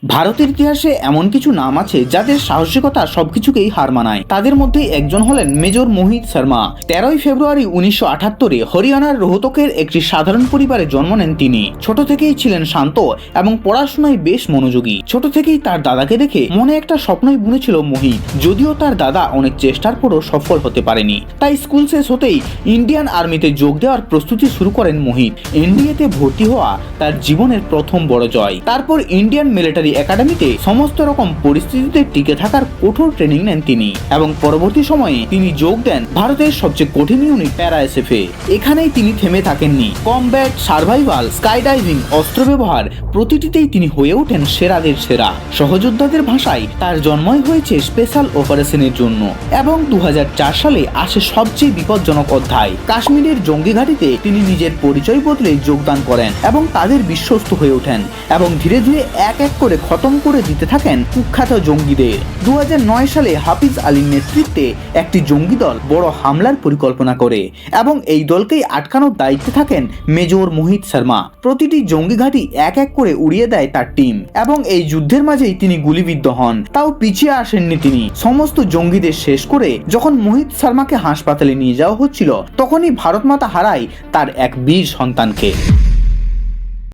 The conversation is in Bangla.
ভারতের ইতিহাসে এমন কিছু নাম আছে যাদের সাহসিকতা সবকিছুকেই হার মানায়। তাদের মধ্যে একজন হলেন মেজর মোহিত শর্মা। 13ই ফেব্রুয়ারি 1978-এ হরিয়ানার রোহতকের একটি সাধারণ পরিবারে জন্ম নেন তিনি। ছোট থেকেই ছিলেন শান্ত এবং পড়াশোনায় বেশ মনোযোগী। ছোট থেকেই তার দাদাকে দেখে মনে একটা স্বপ্নই বুনেছিল মোহিত। যদিও তার দাদা অনেক চেষ্টার পরও সফল হতে পারেনি, তাই স্কুল শেষ হতেই ইন্ডিয়ান আর্মিতে যোগ দেওয়ার প্রস্তুতি শুরু করেন মোহিত। এনডিএতে ভর্তি হওয়া তার জীবনের প্রথম বড় জয়। তারপর ইন্ডিয়ান মিলিটারি একাডেমিতে সমস্ত রকম পরিস্থিতিতে টিকে থাকার কঠোর ট্রেনিং নেন তিনি এবং পরবর্তী সময়ে তিনি যোগ দেন ভারতের সবচেয়ে কঠিন ইউনিট প্যারা এসএফে। এখানেই তিনি থেমে থাকেননি। কমব্যাট, সার্ভাইভাল, স্কাই ডাইভিং, অস্ত্র ব্যবহার প্রতিটিতেই তিনি হয়ে ওঠেন সেরাদের সেরা। সহযোদ্ধাদের ভাষায় তার জন্মই হয়েছে স্পেশাল অপারেশনের জন্য। এবং 2004 সালে আসে সবচেয়ে বিপজ্জনক অধ্যায়। কাশ্মীরের জঙ্গি ঘাঁটিতে তিনি নিজের পরিচয় বদলে যোগদান করেন এবং তাদের বিশ্বস্ত হয়ে ওঠেন এবং ধীরে ধীরে এক এক করে খতম করে দিতে থাকেন কুখ্যাত জঙ্গিদের। 2009 সালে হাফিজ আলীর নেতৃত্বে একটি জঙ্গি দল বড় হামলার পরিকল্পনা করে এবং এই দলকেই আটকানোর দায়িত্বে থাকেন মেজর মোহিত শর্মা। প্রতিটি জঙ্গি ঘাঁটি এক এক করে উড়িয়ে দেয় তার টিম এবং এই যুদ্ধের মাঝেই তিনি গুলিবিদ্ধ হন। তাও পিছিয়ে আসেননি তিনি। সমস্ত জঙ্গিদের শেষ করে যখন মোহিত শর্মাকে হাসপাতালে নিয়ে যাওয়া হচ্ছিল, তখনই ভারত মাতা হারায় তার এক বীর সন্তানকে।